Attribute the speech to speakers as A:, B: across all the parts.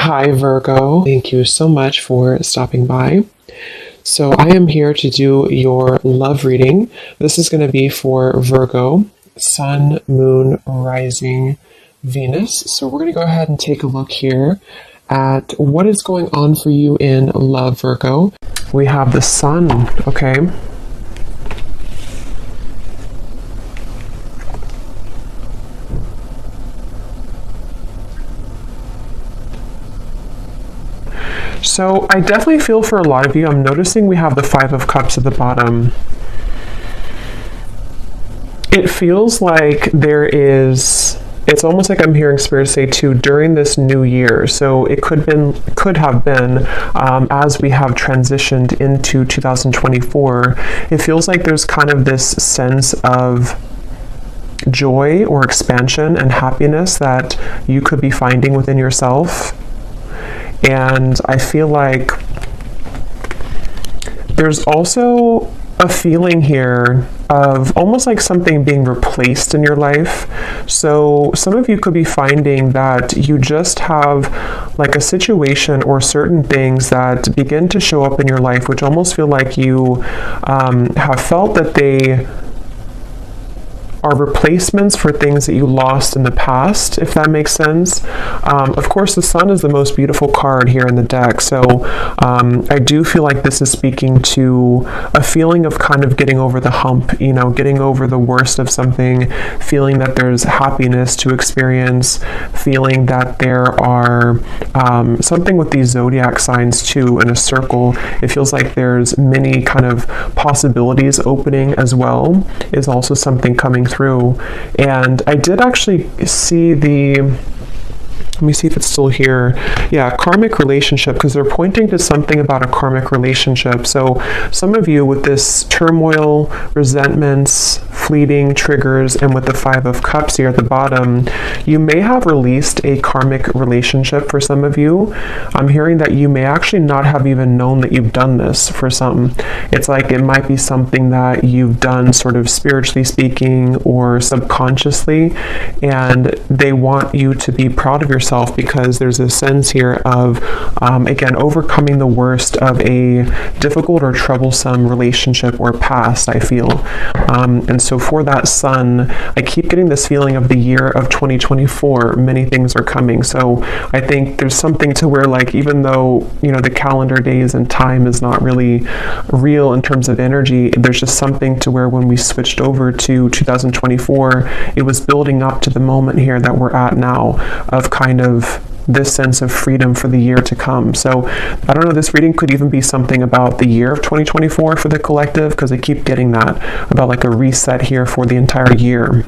A: Hi, Virgo. Thank you so much for stopping by. So, I am here to do your love reading. This is going to be for Virgo, Sun, Moon, Rising, Venus. So, we're going to go ahead and take a look here at what is going on for you in love, Virgo. We have the Sun, okay? So I definitely feel for a lot of you, I'm noticing we have the Five of Cups at the bottom. It feels like it's almost like I'm hearing Spirit say too, during this new year. So it could have been as we have transitioned into 2024, it feels like there's kind of this sense of joy or expansion and happiness that you could be finding within yourself. And I feel like there's also a feeling here of almost like something being replaced in your life. So some of you could be finding that you just have like a situation or certain things that begin to show up in your life, which almost feel like you have felt that they are replacements for things that you lost in the past, if that makes sense. Of course, the Sun is the most beautiful card here in the deck, so I do feel like this is speaking to a feeling of kind of getting over the hump, getting over the worst of something, feeling that there's happiness to experience, feeling that there are something with these zodiac signs too in a circle. It feels like there's many kind of possibilities opening as well, is also something coming through. And I did actually see let me see if it's still here. Yeah, karmic relationship, because they're pointing to something about a karmic relationship. So some of you with this turmoil, resentments, fleeting triggers, and with the Five of Cups here at the bottom, you may have released a karmic relationship for some of you. I'm hearing that you may actually not have even known that you've done this for some. It's like it might be something that you've done sort of spiritually speaking or subconsciously, and they want you to be proud of yourself because there's a sense here of, again, overcoming the worst of a difficult or troublesome relationship or past, I feel. And so for that Sun, I keep getting this feeling of the year of 2024. Many things are coming. So I think there's something to where, like, even though, the calendar days and time is not really real in terms of energy, there's just something to where when we switched over to 2024, it was building up to the moment here that we're at now of kind of this sense of freedom for the year to come. So I don't know, this reading could even be something about the year of 2024 for the collective, because I keep getting that about like a reset here for the entire year.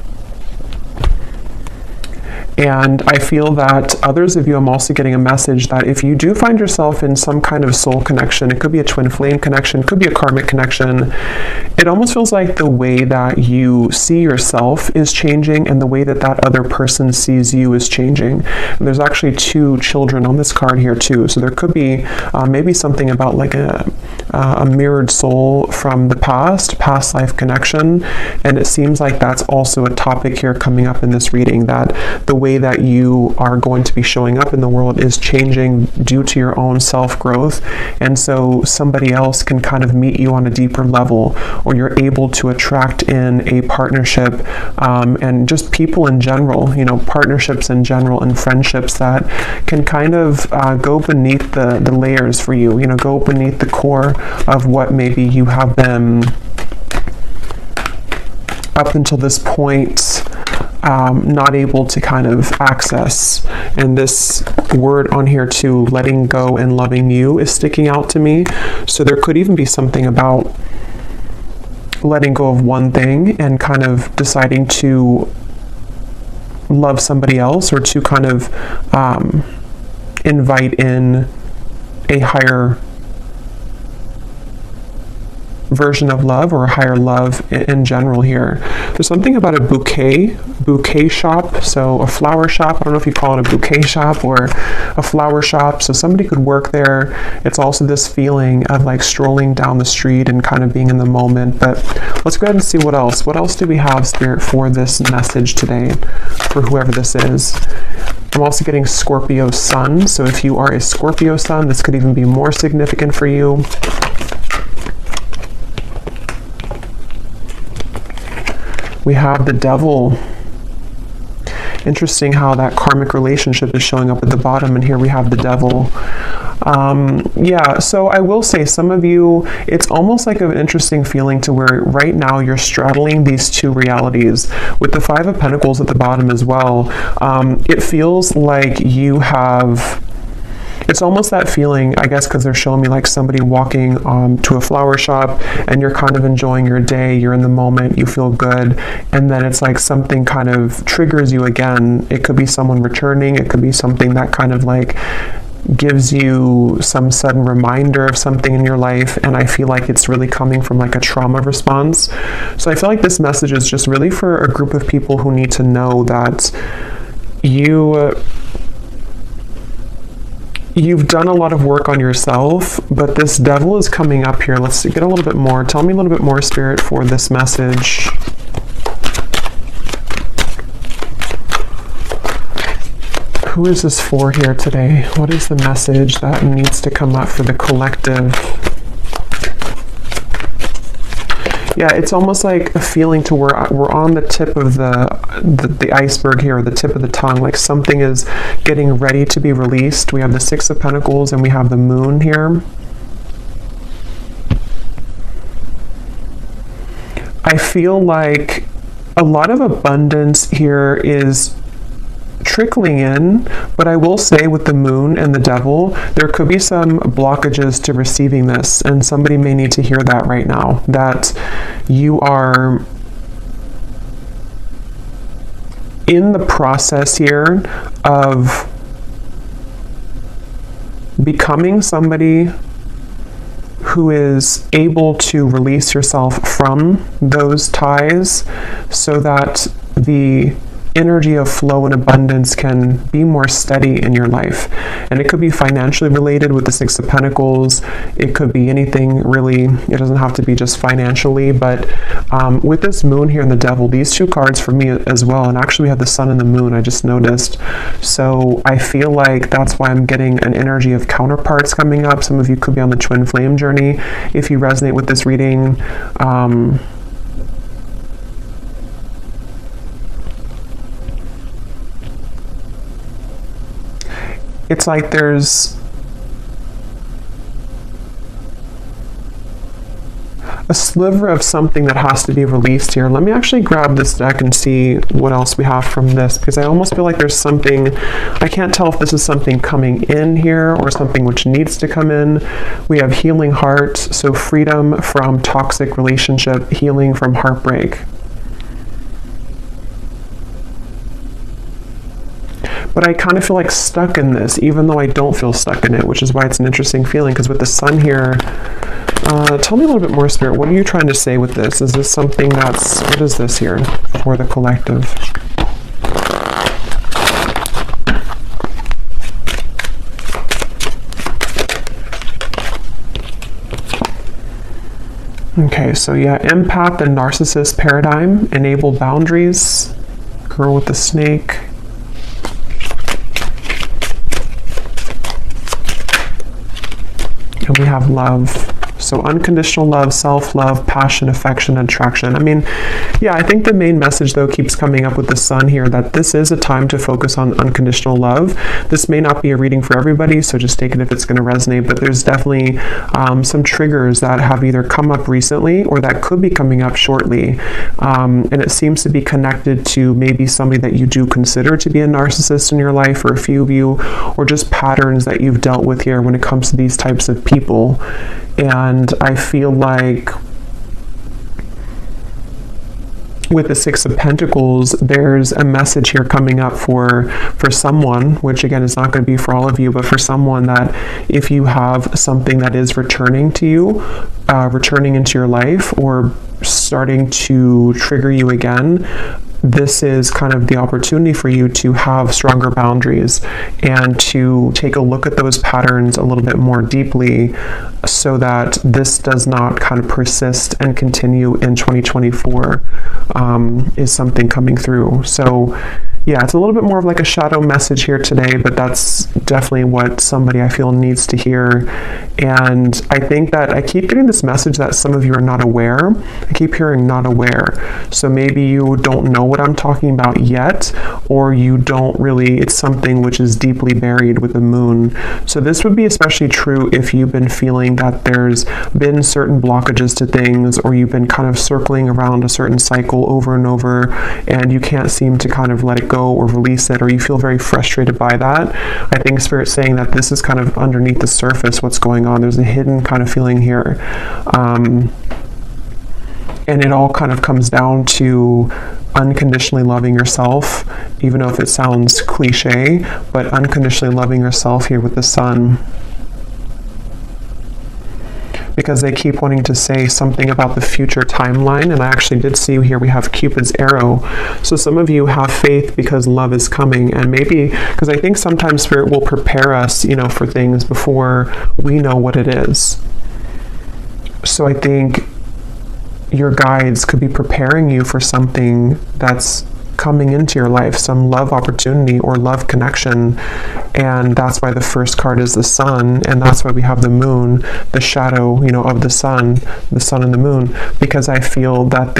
A: And I feel that others of you, I'm also getting a message that if you do find yourself in some kind of soul connection, it could be a twin flame connection, could be a karmic connection, it almost feels like the way that you see yourself is changing and the way that that other person sees you is changing. And there's actually two children on this card here too. So there could be maybe something about like a mirrored soul from the past life connection. And it seems like that's also a topic here coming up in this reading, that the way that you are going to be showing up in the world is changing due to your own self-growth, and so somebody else can kind of meet you on a deeper level, or you're able to attract in a partnership, and just people in general, partnerships in general and friendships that can kind of go beneath the layers for you, go beneath the core of what maybe you have been up until this point not able to kind of access. And this word on here too, letting go and loving you, is sticking out to me. So there could even be something about letting go of one thing and kind of deciding to love somebody else, or to kind of invite in a higher version of love, or a higher love in general here. There's something about a bouquet shop, so a flower shop. I don't know if you call it a bouquet shop or a flower shop, so somebody could work there. It's also this feeling of like strolling down the street and kind of being in the moment. But let's go ahead and see what else do we have, Spirit, for this message today for whoever this is. I'm also getting Scorpio sun. So if you are a Scorpio sun, this could even be more significant for you. We have the Devil. Interesting how that karmic relationship is showing up at the bottom, and here we have the Devil. Yeah, so I will say some of you, it's almost like an interesting feeling to where right now you're straddling these two realities. With the Five of Pentacles at the bottom as well, it feels like you have... It's almost that feeling, I guess, because they're showing me like somebody walking to a flower shop and you're kind of enjoying your day, you're in the moment, you feel good, and then it's like something kind of triggers you again. It could be someone returning, it could be something that kind of like gives you some sudden reminder of something in your life, and I feel like it's really coming from like a trauma response. So I feel like this message is just really for a group of people who need to know that you've done a lot of work on yourself, but this Devil is coming up here. Let's get a little bit more. Tell me a little bit more, Spirit, for this message. Who is this for here today? What is the message that needs to come up for the collective? Yeah, it's almost like a feeling to where we're on the tip of the iceberg here, or the tip of the tongue, like something is getting ready to be released. We have the Six of Pentacles and we have the Moon here. I feel like a lot of abundance here is trickling in, but I will say with the Moon and the Devil, there could be some blockages to receiving this, and somebody may need to hear that right now, that you are in the process here of becoming somebody who is able to release yourself from those ties so that the energy of flow and abundance can be more steady in your life. And it could be financially related with the Six of Pentacles. It could be anything really. It doesn't have to be just financially, but with this Moon here and the Devil, these two cards for me as well, and actually we have the Sun and the Moon, I just noticed. So I feel like that's why I'm getting an energy of counterparts coming up. Some of you could be on the twin flame journey if you resonate with this reading. It's like there's a sliver of something that has to be released here. Let me actually grab this deck and see what else we have from this, because I almost feel like there's something, I can't tell if this is something coming in here or something which needs to come in. We have Healing Heart, so freedom from toxic relationship, healing from heartbreak. But I kind of feel like stuck in this, even though I don't feel stuck in it, which is why it's an interesting feeling, because with the Sun here, tell me a little bit more, Spirit. What are you trying to say with this? Is this something that's, what is this here for the collective? Okay, so yeah, empath and narcissist paradigm, enable boundaries, girl with the snake. And we have love. So unconditional love, self-love, passion, affection, attraction. I mean, yeah, I think the main message, though, keeps coming up with the Sun here, that this is a time to focus on unconditional love. This may not be a reading for everybody, so just take it if it's going to resonate, but there's definitely some triggers that have either come up recently or that could be coming up shortly. And it seems to be connected to maybe somebody that you do consider to be a narcissist in your life, or a few of you, or just patterns that you've dealt with here when it comes to these types of people. And I feel like with the Six of Pentacles, there's a message here coming up for someone, which again is not going to be for all of you, but for someone, that if you have something that is returning to you, returning into your life, or starting to trigger you again, this is kind of the opportunity for you to have stronger boundaries and to take a look at those patterns a little bit more deeply so that this does not kind of persist and continue in 2024, is something coming through. So yeah, it's a little bit more of like a shadow message here today, but that's definitely what somebody I feel needs to hear. And I think that I keep getting this message that some of you are not aware. I keep hearing not aware. So maybe you don't know what I'm talking about yet, or you don't really, it's something which is deeply buried with the moon. So this would be especially true if you've been feeling that there's been certain blockages to things, or you've been kind of circling around a certain cycle over and over, and you can't seem to kind of let it go or release it, or you feel very frustrated by that. I think Spirit's saying that this is kind of underneath the surface what's going on. There's a hidden kind of feeling here. And it all kind of comes down to unconditionally loving yourself, even though if it sounds cliche, but unconditionally loving yourself here with the Sun. Because they keep wanting to say something about the future timeline, and I actually did see here we have Cupid's arrow. So some of you have faith because love is coming, and maybe because I think sometimes Spirit will prepare us, for things before we know what it is. So I think your guides could be preparing you for something that's coming into your life, some love opportunity or love connection. And that's why the first card is the Sun, and that's why we have the moon, the shadow, of the sun and the moon, because I feel that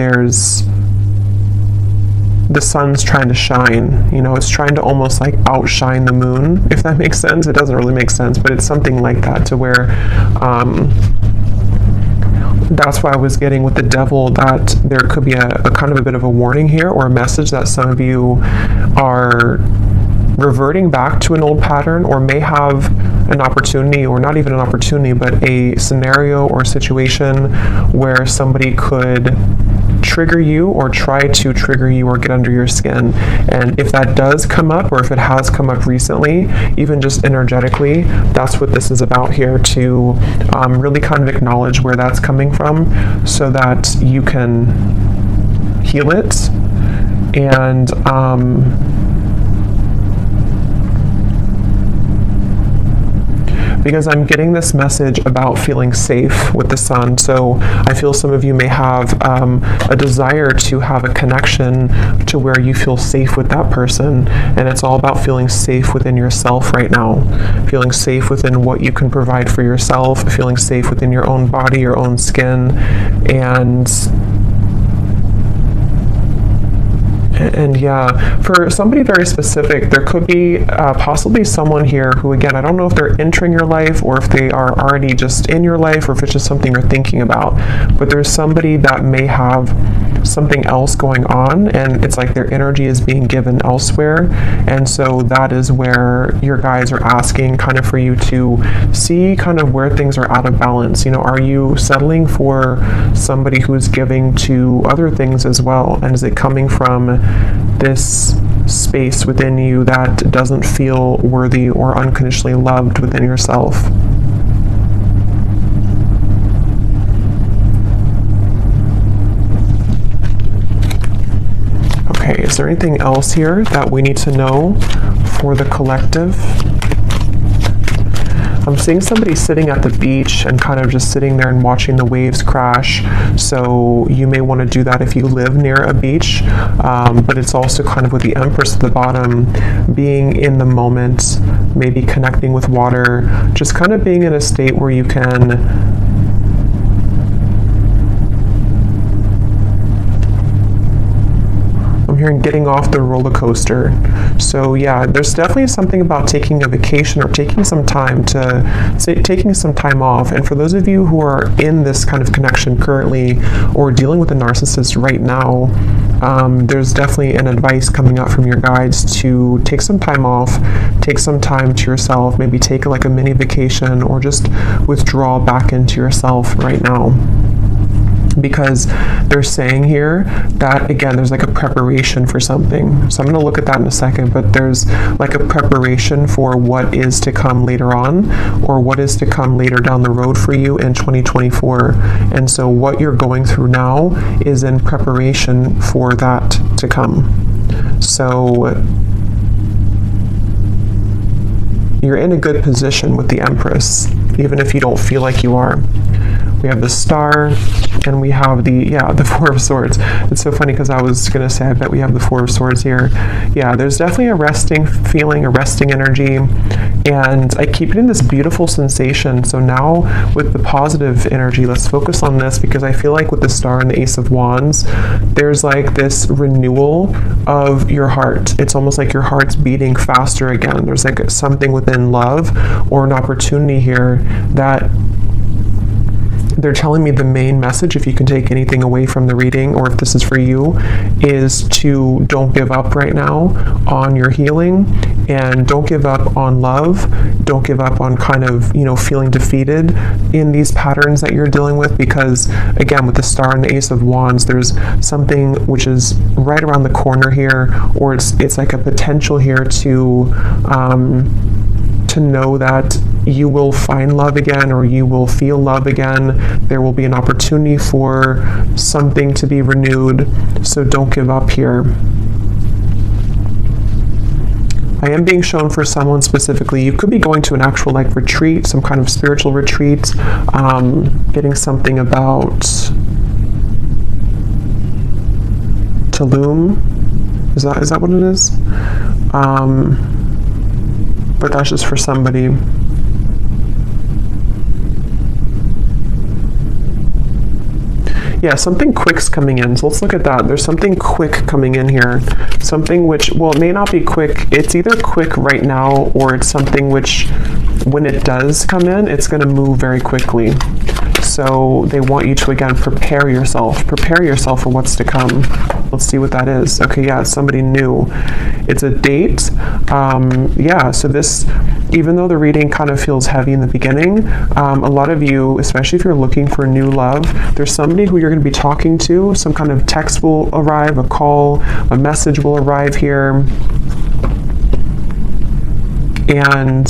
A: the sun's trying to shine, it's trying to almost like outshine the moon, if that makes sense. It doesn't really make sense, but it's something like that, to where that's why I was getting with the devil that there could be a kind of a bit of a warning here, or a message that some of you are reverting back to an old pattern, or may have an opportunity, or not even an opportunity, but a scenario or situation where somebody could trigger you or try to trigger you or get under your skin. And if that does come up, or if it has come up recently, even just energetically, that's what this is about here, to really kind of acknowledge where that's coming from so that you can heal it. And because I'm getting this message about feeling safe with the Sun. So I feel some of you may have a desire to have a connection to where you feel safe with that person. And it's all about feeling safe within yourself right now. Feeling safe within what you can provide for yourself, feeling safe within your own body, your own skin. And yeah, for somebody very specific, there could be possibly someone here who, again, I don't know if they're entering your life or if they are already just in your life, or if it's just something you're thinking about, but there's somebody that may have something else going on, and it's like their energy is being given elsewhere. And so that is where your guides are asking kind of for you to see kind of where things are out of balance. Are you settling for somebody who's giving to other things as well? And is it coming from this space within you that doesn't feel worthy or unconditionally loved within yourself? Okay, is there anything else here that we need to know for the collective? I'm seeing somebody sitting at the beach and kind of just sitting there and watching the waves crash. So you may want to do that if you live near a beach. But it's also kind of with the Empress at the bottom, being in the moment, maybe connecting with water, just kind of being in a state where you can hearing getting off the roller coaster. So yeah, there's definitely something about taking a vacation or taking some time off. And for those of you who are in this kind of connection currently, or dealing with a narcissist right now, there's definitely an advice coming out from your guides to take some time off, take some time to yourself, maybe take like a mini vacation, or just withdraw back into yourself right now. because they're saying here that, again, there's like a preparation for something. So I'm going to look at that in a second, but there's like a preparation for what is to come later on, or what is to come later down the road for you in 2024. And so what you're going through now is in preparation for that to come. So you're in a good position with the Empress, even if you don't feel like you are. We have the Star, and we have the Four of Swords. It's so funny because I was going to say, I bet we have the Four of Swords here. Yeah, there's definitely a resting feeling, a resting energy, and I keep getting this beautiful sensation. So now with the positive energy, let's focus on this, because I feel like with the Star and the Ace of Wands, there's like this renewal of your heart. It's almost like your heart's beating faster again. There's like something within love or an opportunity here that they're telling me the main message, if you can take anything away from the reading, or if this is for you, is to don't give up right now on your healing, and don't give up on love. Don't give up on kind of, feeling defeated in these patterns that you're dealing with, because again, with the Star and the Ace of Wands, there's something which is right around the corner here, or it's like a potential here to know that you will find love again, or you will feel love again. There will be an opportunity for something to be renewed. So don't give up here. I am being shown for someone specifically, you could be going to an actual like retreat, some kind of spiritual retreat, getting something about Tulum. Is that what it is? But that's just for somebody. Yeah, something quick's coming in. So let's look at that. There's something quick coming in here. Something which, well, it may not be quick. It's either quick right now, or it's something which, when it does come in, it's going to move very quickly. So they want you to, again, prepare yourself. Prepare yourself for what's to come. Let's see what that is. Okay, yeah, it's somebody new. It's a date. Yeah, so this, even though the reading kind of feels heavy in the beginning, a lot of you, especially if you're looking for new love, there's somebody who you're going to be talking to. Some kind of text will arrive, a call, a message will arrive here. And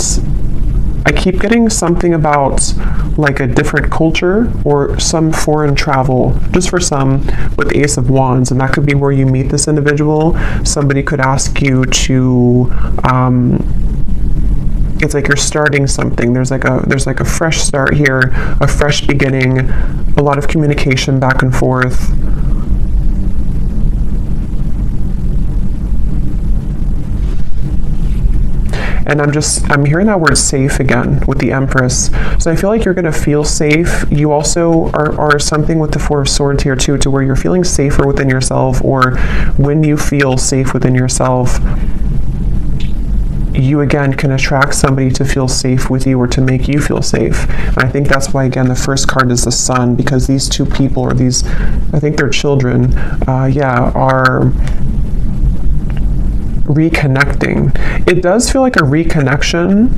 A: I keep getting something about like a different culture or some foreign travel, just for some, with Ace of Wands, and that could be where you meet this individual. Somebody could ask you to, it's like you're starting something. There's like a fresh start here, a fresh beginning, a lot of communication back and forth. And I'm hearing that word safe again with the Empress. So I feel like you're going to feel safe. You also are something with the Four of Swords here too, to where you're feeling safer within yourself, or when you feel safe within yourself, you again can attract somebody to feel safe with you, or to make you feel safe. And I think that's why, again, the first card is the Sun, because these two people, or these, I think they're children, are reconnecting. It does feel like a reconnection,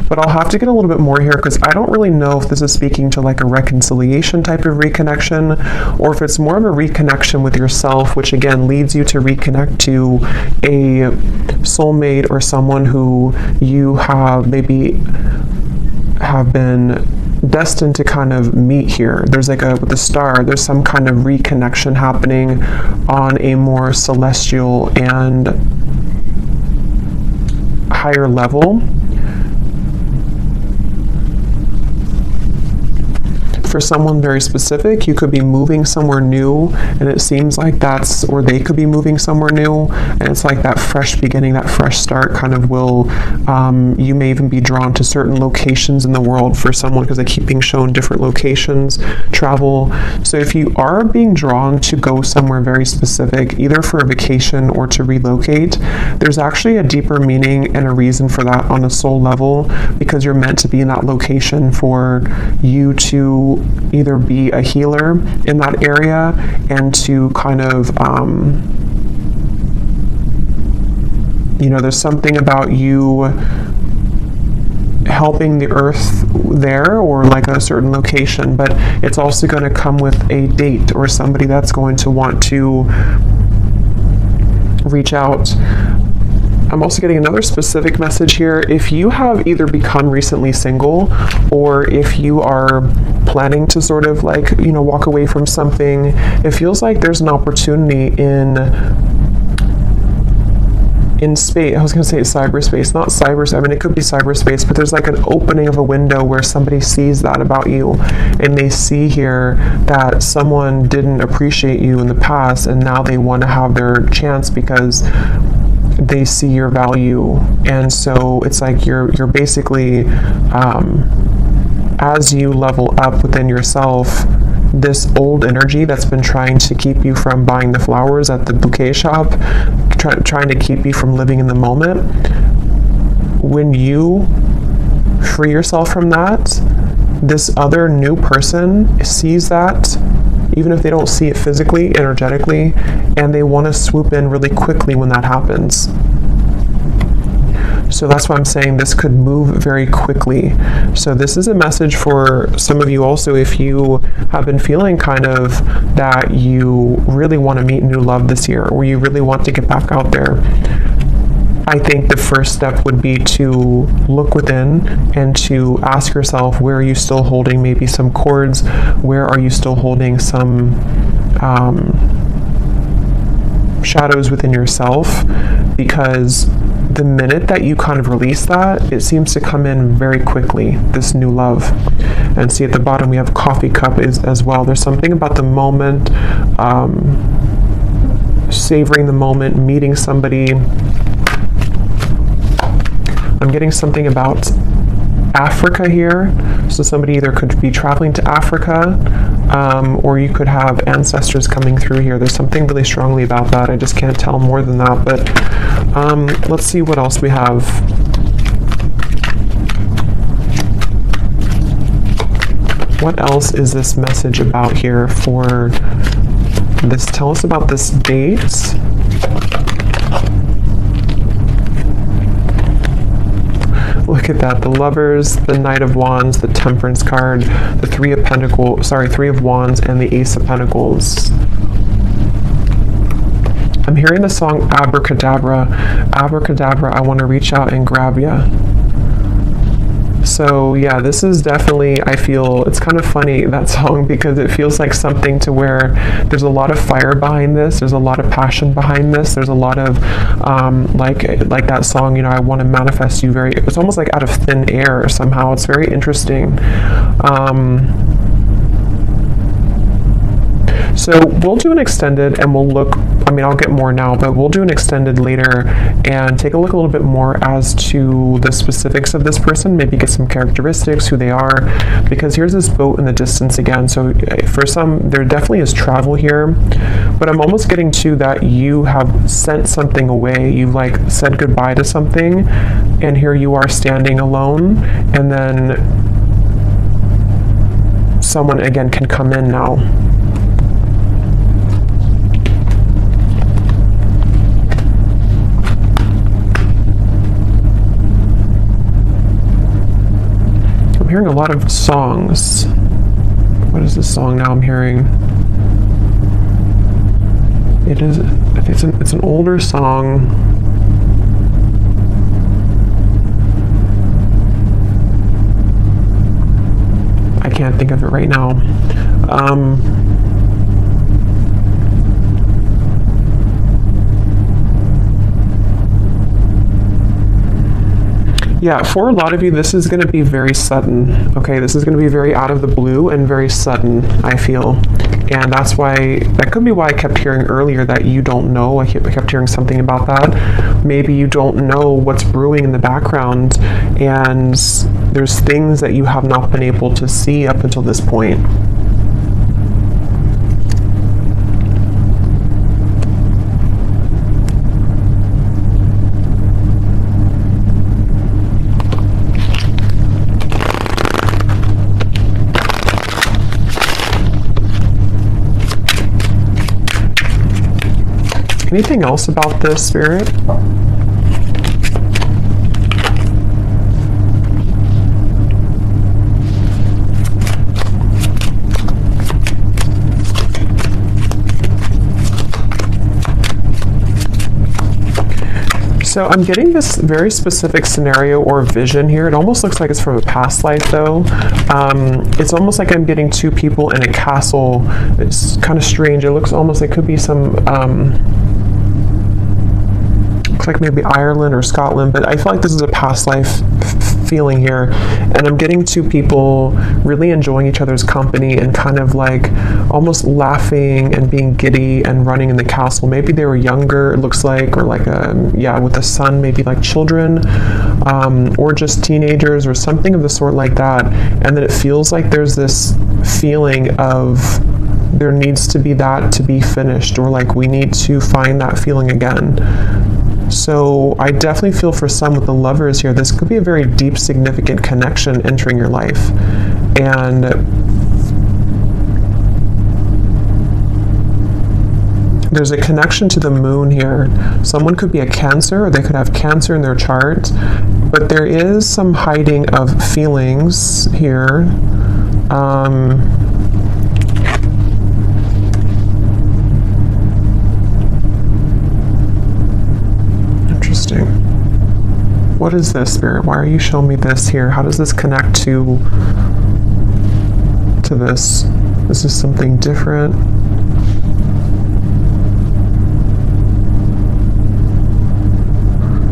A: but I'll have to get a little bit more here, because I don't really know if this is speaking to like a reconciliation type of reconnection, or if it's more of a reconnection with yourself, which again leads you to reconnect to a soulmate, or someone who you have maybe have been destined to kind of meet here. There's like with the Star, there's some kind of reconnection happening on a more celestial and higher level. For someone very specific, you could be moving somewhere new, and it seems like that's, or they could be moving somewhere new, and it's like that fresh beginning, that fresh start kind of will, you may even be drawn to certain locations in the world for someone, because I keep being shown different locations, travel. So if you are being drawn to go somewhere very specific, either for a vacation or to relocate, there's actually a deeper meaning and a reason for that on a soul level, because you're meant to be in that location for you to either be a healer in that area, and to kind of, there's something about you helping the earth there, or like a certain location, but it's also going to come with a date or somebody that's going to want to reach out. I'm also getting another specific message here. If you have either become recently single, or if you are planning to sort of like, you know, walk away from something, it feels like there's an opportunity in space. I was going to say cyberspace, not cyberspace. I mean, it could be cyberspace, but there's like an opening of a window where somebody sees that about you, and they see here that someone didn't appreciate you in the past, and now they want to have their chance because they see your value. And so it's like you're basically, as you level up within yourself, this old energy that's been trying to keep you from buying the flowers at the bouquet shop, trying to keep you from living in the moment, when you free yourself from that, this other new person sees that, even if they don't see it physically, energetically, and they want to swoop in really quickly when that happens. So that's why I'm saying this could move very quickly. So this is a message for some of you also, if you have been feeling kind of that you really want to meet new love this year, or you really want to get back out there. I think the first step would be to look within and to ask yourself, where are you still holding maybe some cords? Where are you still holding some shadows within yourself? Because the minute that you kind of release that, it seems to come in very quickly, this new love. And see at the bottom we have coffee cup as well. There's something about the moment, savoring the moment, meeting somebody. I'm getting something about Africa here. So somebody either could be traveling to Africa, or you could have ancestors coming through here. There's something really strongly about that. I just can't tell more than that. But let's see what else we have. What else is this message about here for this? Tell us about this date. Look at that, the Lovers, the Knight of Wands, the Temperance card, the Three of Wands, and the Ace of Pentacles. I'm hearing the song Abracadabra. Abracadabra, I want to reach out and grab ya. So yeah, this is definitely, I feel, it's kind of funny, that song, because it feels like something to where there's a lot of fire behind this, there's a lot of passion behind this, there's a lot of, like that song, you know, I want to manifest you it's almost like out of thin air somehow. It's very interesting. So we'll do an extended, and we'll look, I mean, I'll get more now, but we'll do an extended later and take a look a little bit more as to the specifics of this person, maybe get some characteristics, who they are, because here's this boat in the distance again. So for some, there definitely is travel here, but I'm almost getting to that you have sent something away. You've like said goodbye to something, and here you are standing alone, and then someone again can come in now. Hearing a lot of songs. What is this song now I'm hearing? It is, I think it's an older song. I can't think of it right now. Yeah, for a lot of you, this is going to be very sudden, okay? This is going to be very out of the blue and very sudden, I feel. And that's why, that could be why I kept hearing earlier that you don't know. I kept hearing something about that. Maybe you don't know what's brewing in the background, and there's things that you have not been able to see up until this point. Anything else about this, Spirit? So I'm getting this very specific scenario or vision here. It almost looks like it's from a past life though. It's almost like I'm getting two people in a castle. It's kind of strange. It looks almost like it could be some, looks like maybe Ireland or Scotland, but I feel like this is a past life feeling here. And I'm getting two people really enjoying each other's company and kind of like almost laughing and being giddy and running in the castle. Maybe they were younger, it looks like, or like with the son, maybe like children, or just teenagers or something of the sort like that. And then it feels like there's this feeling of there needs to be that to be finished, or like we need to find that feeling again. So I definitely feel for some with the Lovers here, this could be a very deep, significant connection entering your life. And there's a connection to the moon here. Someone could be a Cancer, or they could have Cancer in their chart, but there is some hiding of feelings here. What is this, Spirit? Why are you showing me this here? How does this connect to this? This is something different.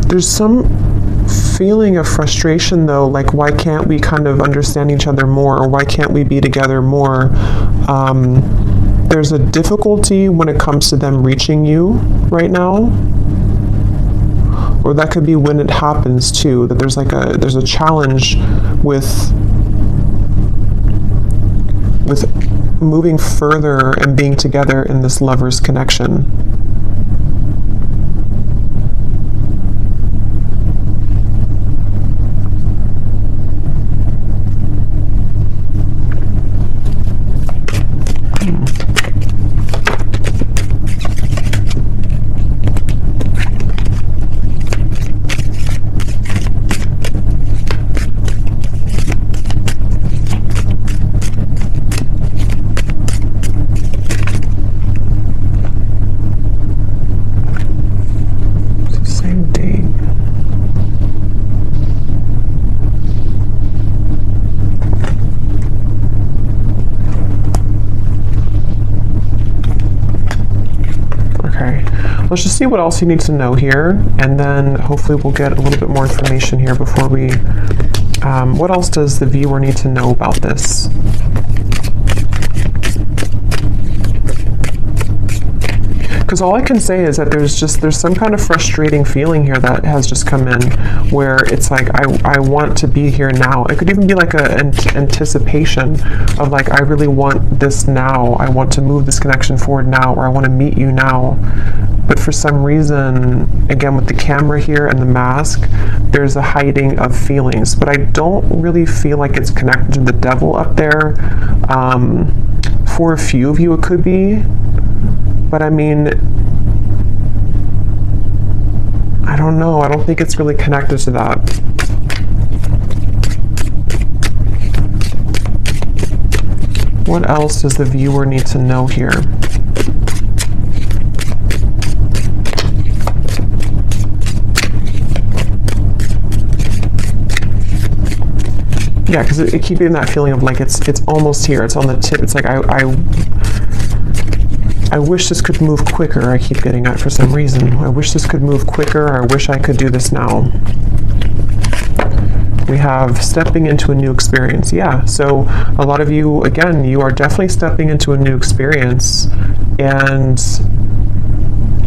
A: There's some feeling of frustration though, like why can't we kind of understand each other more, or why can't we be together more? There's a difficulty when it comes to them reaching you right now. Or that could be when it happens too, that there's a challenge with moving further and being together in this Lovers connection. Let's just see what else you need to know here, and then hopefully we'll get a little bit more information here before we... what else does the viewer need to know about this? Because all I can say is that there's some kind of frustrating feeling here that has just come in, where it's like I want to be here now. It could even be like an anticipation of like, I really want this now. I want to move this connection forward now, or I want to meet you now. But for some reason, again with the camera here and the mask, there's a hiding of feelings. But I don't really feel like it's connected to the devil up there. For a few of you it could be. But I mean, I don't know. I don't think it's really connected to that. What else does the viewer need to know here? Yeah, because it keeps getting that feeling of like it's almost here. It's on the tip. It's like I wish this could move quicker. I keep getting that for some reason. I wish this could move quicker, or I wish I could do this now. We have stepping into a new experience. Yeah, so a lot of you, again, you are definitely stepping into a new experience, and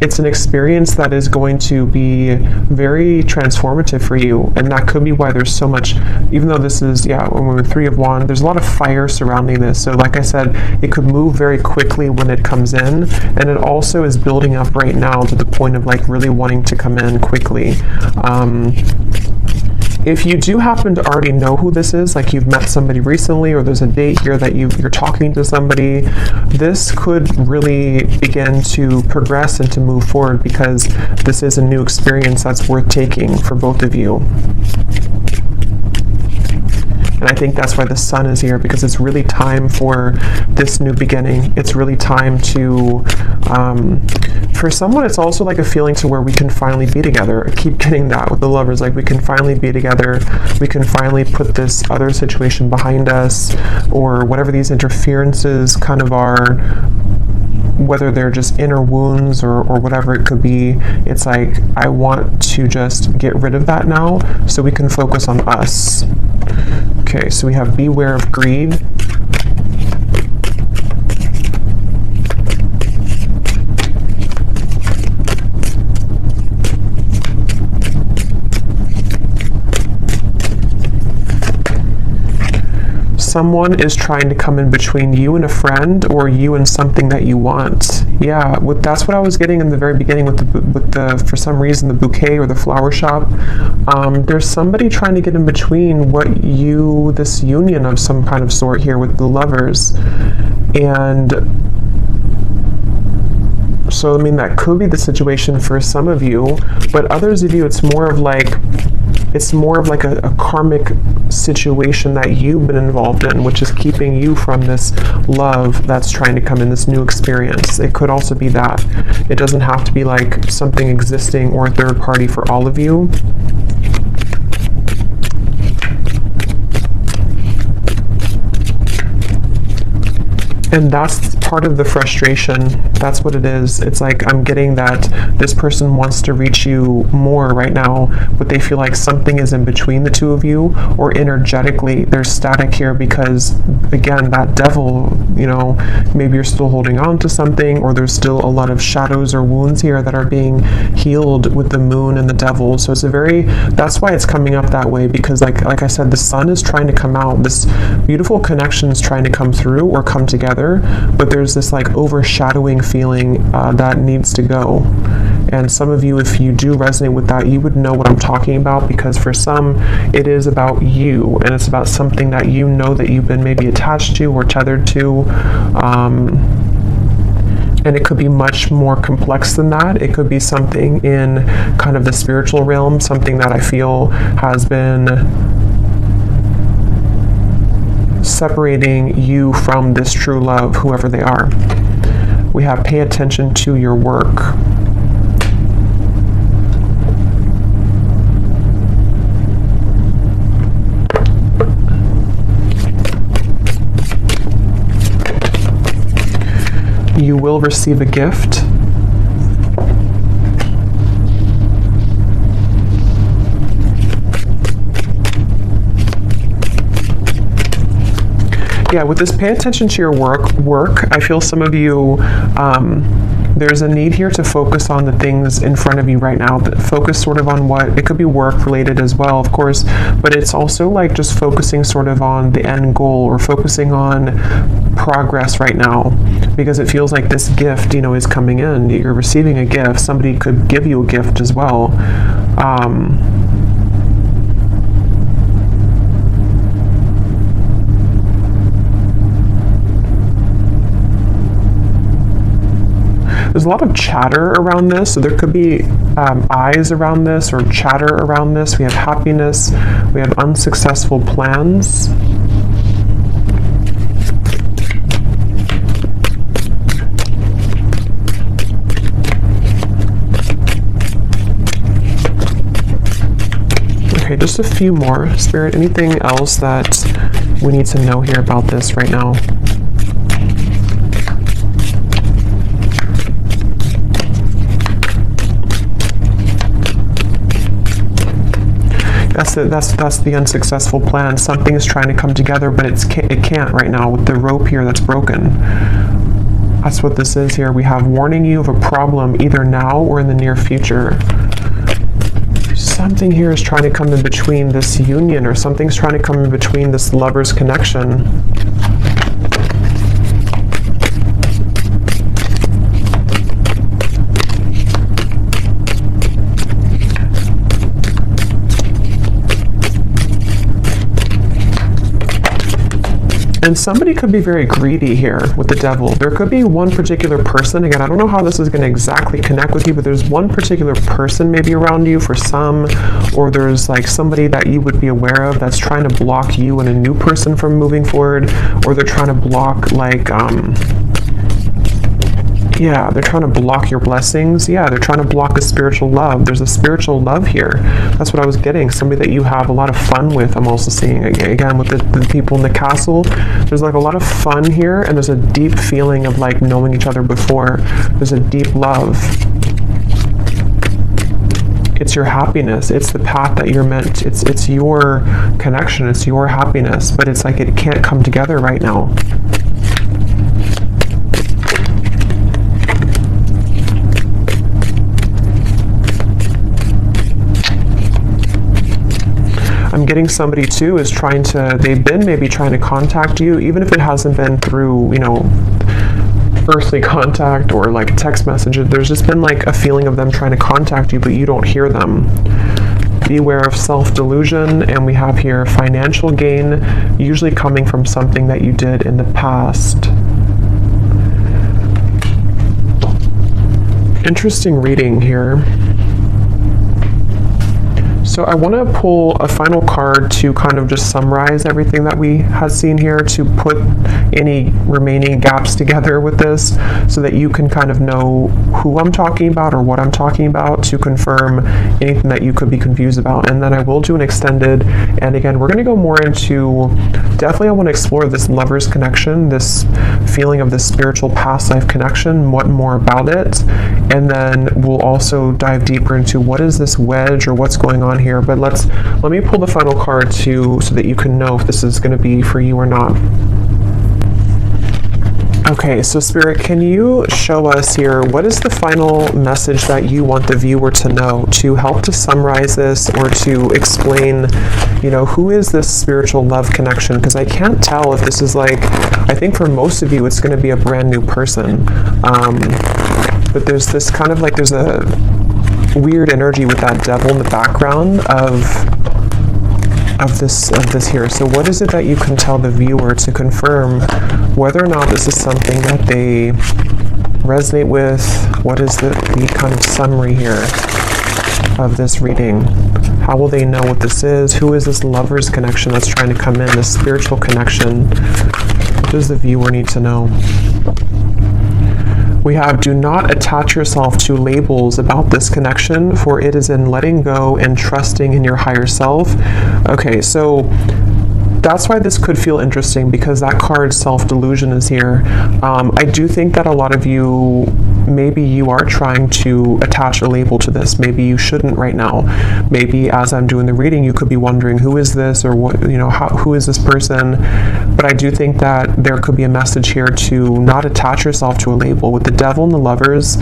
A: it's an experience that is going to be very transformative for you, and that could be why there's so much, even though this is, when we're Three of Wands, there's a lot of fire surrounding this. So like I said, it could move very quickly when it comes in, and it also is building up right now to the point of like really wanting to come in quickly. If you do happen to already know who this is, like you've met somebody recently, or there's a date here that you're talking to somebody, this could really begin to progress and to move forward, because this is a new experience that's worth taking for both of you. And I think that's why the sun is here, because it's really time for this new beginning. It's really time to, for someone, it's also like a feeling to where we can finally be together. I keep getting that with the lovers, like we can finally be together. We can finally put this other situation behind us, or whatever these interferences kind of are, whether they're just inner wounds or whatever it could be. It's like, I want to just get rid of that now so we can focus on us. Okay, so we have beware of greed. Someone is trying to come in between you and a friend, or you and something that you want. Yeah, that's what I was getting in the very beginning with the for some reason, the bouquet or the flower shop. There's somebody trying to get in between this union of some kind of sort here with the lovers. And so, I mean, that could be the situation for some of you, but others of you, it's more of like a karmic situation that you've been involved in, which is keeping you from this love that's trying to come in, this new experience. It could also be that. It doesn't have to be like something existing or a third party for all of you. And that's part of the frustration. That's what it is. It's like, I'm getting that this person wants to reach you more right now, but they feel like something is in between the two of you, or energetically there's static here because, again, that devil, you know, maybe you're still holding on to something, or there's still a lot of shadows or wounds here that are being healed with the moon and the devil. So it's that's why it's coming up that way, because like I said, the sun is trying to come out. This beautiful connection is trying to come through or come together, but there's this like overshadowing feeling that needs to go. And some of you, if you do resonate with that, you would know what I'm talking about, because for some it is about you, and it's about something that you know that you've been maybe attached to or tethered to, and it could be much more complex than that. It could be something in kind of the spiritual realm, something that I feel has been separating you from this true love, whoever they are. We have pay attention to your work. You will receive a gift. Yeah, with this pay attention to your work, I feel some of you, there's a need here to focus on the things in front of you right now. Focus sort of on what, it could be work related as well, of course, but it's also like just focusing sort of on the end goal, or focusing on progress right now, because it feels like this gift, you know, is coming in. You're receiving a gift. Somebody could give you a gift as well. There's a lot of chatter around this, so there could be eyes around this, or chatter around this. We have happiness, we have unsuccessful plans. Okay, just a few more. Spirit, anything else that we need to know here about this right now? That's the unsuccessful plan. Something is trying to come together, but it can't right now with the rope here that's broken. That's what this is here. We have warning you of a problem either now or in the near future. Something here is trying to come in between this union, or something's trying to come in between this lover's connection. And somebody could be very greedy here with the devil. There could be one particular person. Again, I don't know how this is going to exactly connect with you, but there's one particular person maybe around you for some, or there's like somebody that you would be aware of that's trying to block you and a new person from moving forward, or they're trying to block like, yeah, they're trying to block your blessings. Yeah, they're trying to block a spiritual love. There's a spiritual love here. That's what I was getting. Somebody that you have a lot of fun with. I'm also seeing, again, with the people in the castle. There's like a lot of fun here, and there's a deep feeling of like knowing each other before. There's a deep love. It's your happiness. It's the path that you're meant. It's your connection. It's your happiness. But it's like it can't come together right now. I'm getting somebody too is trying to, they've been maybe trying to contact you, even if it hasn't been through, you know, earthly contact or like text messages. There's just been like a feeling of them trying to contact you, but you don't hear them. Beware of self-delusion. And we have here financial gain, usually coming from something that you did in the past. Interesting reading here. So I want to pull a final card to kind of just summarize everything that we had seen here, to put any remaining gaps together with this so that you can kind of know who I'm talking about or what I'm talking about, to confirm anything that you could be confused about. And then I will do an extended, and again, we're going to go more into, definitely I want to explore this lover's connection, this feeling of this spiritual past life connection, what more about it, and then we'll also dive deeper into what is this wedge or what's going on here. But let me pull the final card too, so that you can know if this is going to be for you or not. Okay, so Spirit, can you show us here, what is the final message that you want the viewer to know, to help to summarize this or to explain, you know, who is this spiritual love connection? Because I can't tell if this is like, I think for most of you it's going to be a brand new person. But there's this kind of like, there's a weird energy with that devil in the background of this here. So what is it that you can tell the viewer to confirm whether or not this is something that they resonate with? What is the kind of summary here of this reading? How will they know what this is? Who is this lover's connection that's trying to come in, this spiritual connection? What does the viewer need to know? We have, do not attach yourself to labels about this connection, for it is in letting go and trusting in your higher self. Okay, so that's why this could feel interesting, because that card self-delusion is here. I do think that a lot of you, maybe you are trying to attach a label to this. Maybe you shouldn't right now. Maybe as I'm doing the reading, you could be wondering, who is this, or what, you know, who is this person? But I do think that there could be a message here to not attach yourself to a label with the devil and the lovers,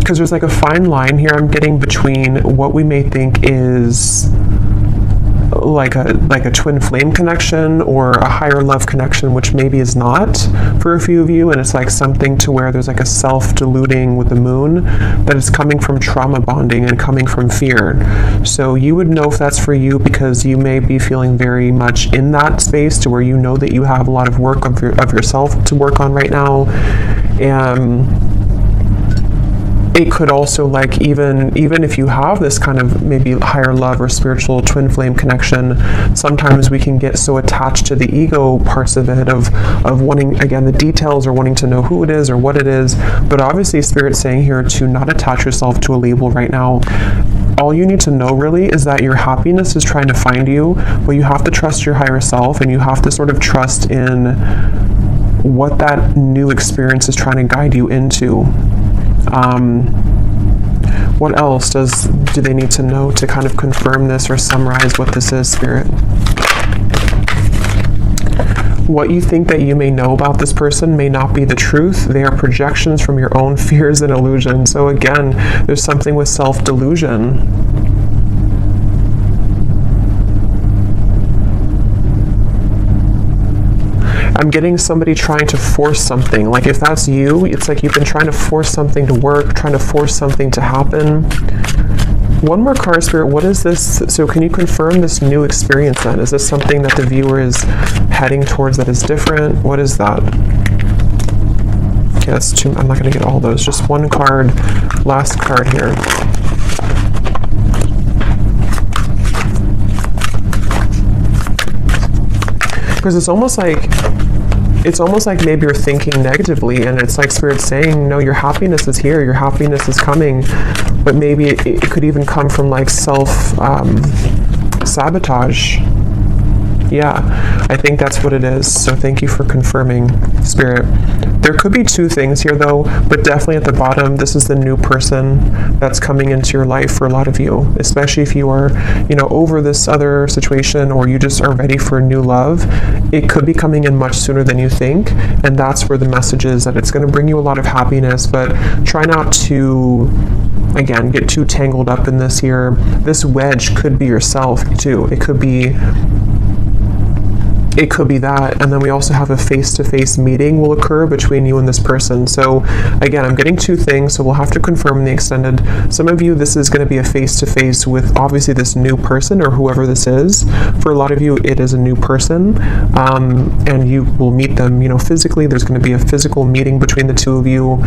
A: because there's like a fine line here I'm getting between what we may think is like a twin flame connection or a higher love connection, which maybe is not for a few of you, and it's like something to where there's like a self-deluding with the moon that is coming from trauma bonding and coming from fear. So you would know if that's for you, because you may be feeling very much in that space to where you know that you have a lot of work of yourself to work on right now. And it could also, like, even if you have this kind of maybe higher love or spiritual twin flame connection, sometimes we can get so attached to the ego parts of it, of wanting, again, the details, or wanting to know who it is or what it is. But obviously Spirit's saying here to not attach yourself to a label right now. All you need to know really is that your happiness is trying to find you, but you have to trust your higher self, and you have to sort of trust in what that new experience is trying to guide you into. What else do they need to know to kind of confirm this or summarize what this is, Spirit? What you think that you may know about this person may not be the truth. They are projections from your own fears and illusions. So again, there's something with self-delusion. I'm getting somebody trying to force something. Like if that's you, it's like you've been trying to force something to work, trying to force something to happen. One more card, Spirit. What is this? So can you confirm this new experience then? Is this something that the viewer is heading towards that is different? What is that? Okay, that's two. I'm not going to get all those. Just one card. Last card here. Because it's almost like maybe you're thinking negatively, and it's like Spirit's saying, no, your happiness is here, your happiness is coming, but maybe it could even come from like sabotage. Yeah, I think that's what it is. So thank you for confirming, Spirit. There could be two things here though, but definitely at the bottom, this is the new person that's coming into your life for a lot of you, especially if you are, over this other situation, or you just are ready for new love. It could be coming in much sooner than you think, and that's where the message is, that it's going to bring you a lot of happiness, but try not to, again, get too tangled up in this here. This wedge could be yourself too. It could be that, and then we also have a face-to-face meeting will occur between you and this person. So again, I'm getting two things, so we'll have to confirm in the extended. Some of you, this is going to be a face-to-face with obviously this new person or whoever this is. For a lot of you, it is a new person, and you will meet them, physically. There's going to be a physical meeting between the two of you.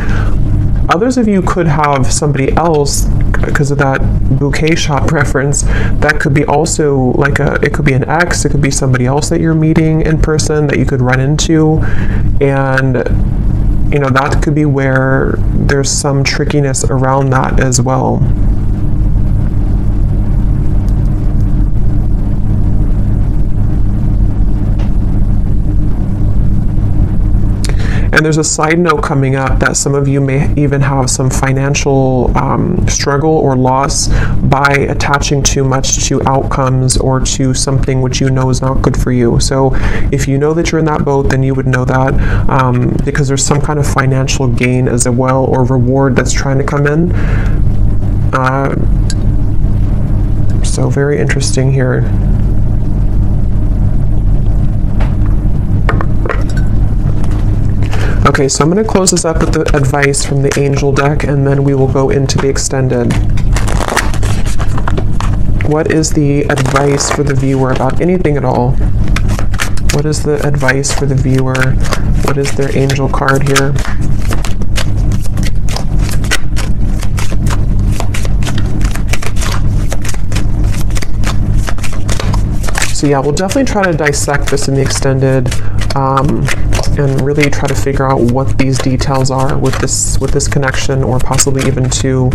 A: Others of you could have somebody else, because of that bouquet shop reference, that could be also like it could be an ex, it could be somebody else that you're meeting in person that you could run into, and that could be where there's some trickiness around that as well. And there's a side note coming up that some of you may even have some financial struggle or loss by attaching too much to outcomes or to something which you know is not good for you. So if you know that you're in that boat, then you would know that, because there's some kind of financial gain as well, or reward that's trying to come in. So very interesting here. Okay, so I'm going to close this up with the advice from the angel deck, and then we will go into the extended. What is the advice for the viewer about anything at all? What is the advice for the viewer? What is their angel card here? So yeah, we'll definitely try to dissect this in the extended, and really try to figure out what these details are with this connection, or possibly even two.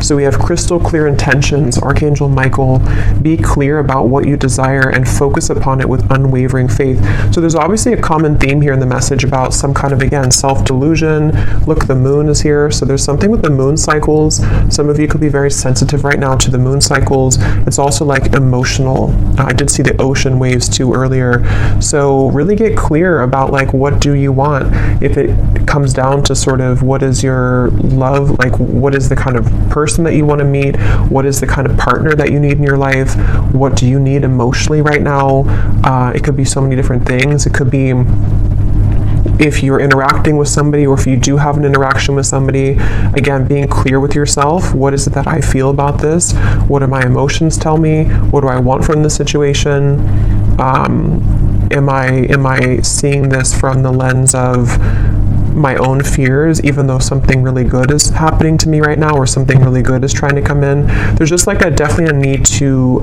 A: So we have crystal clear intentions, Archangel Michael. Be clear about what you desire and focus upon it with unwavering faith. So there's obviously a common theme here in the message about some kind of, again, self-delusion. Look, the moon is here. So there's something with the moon cycles. Some of you could be very sensitive right now to the moon cycles. It's also like emotional. I did see the ocean waves too earlier. So really get clear about like, what do you want? If it comes down to sort of what is your love, like what is the kind of person that you want to meet? What is the kind of partner that you need in your life? What do you need emotionally right now? It could be so many different things. It could be if you're interacting with somebody, or if you do have an interaction with somebody, again, being clear with yourself. What is it that I feel about this? What do my emotions tell me? What do I want from the situation? Am I seeing this from the lens of my own fears, even though something really good is happening to me right now, or something really good is trying to come in? There's just like definitely a need to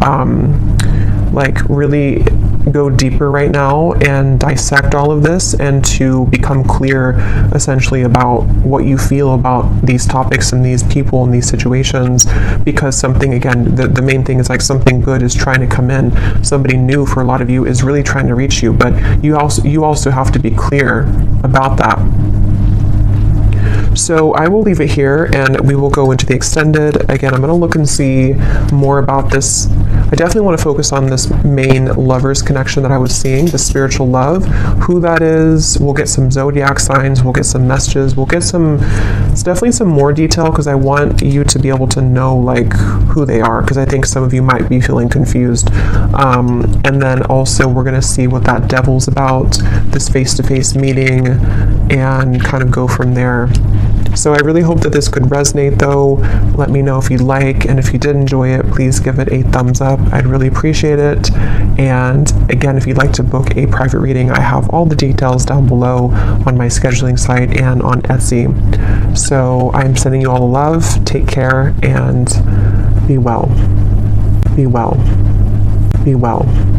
A: like really go deeper right now and dissect all of this, and to become clear essentially about what you feel about these topics and these people and these situations, because something, again, the main thing is like something good is trying to come in. Somebody new for a lot of you is really trying to reach you, but you also have to be clear about that. So I will leave it here, and we will go into the extended. Again, I'm going to look and see more about this. I definitely want to focus on this main lovers connection that I was seeing, the spiritual love, who that is. We'll get some zodiac signs, we'll get some messages, we'll get it's definitely some more detail, because I want you to be able to know like who they are, because I think some of you might be feeling confused. And then also we're going to see what that devil's about, this face-to-face meeting, and kind of go from there. So I really hope that this could resonate though. Let me know if you like, and if you did enjoy it, please give it a thumbs up. I'd really appreciate it. And again, if you'd like to book a private reading, I have all the details down below on my scheduling site and on Etsy. So I'm sending you all the love. Take care and be well. Be well. Be well.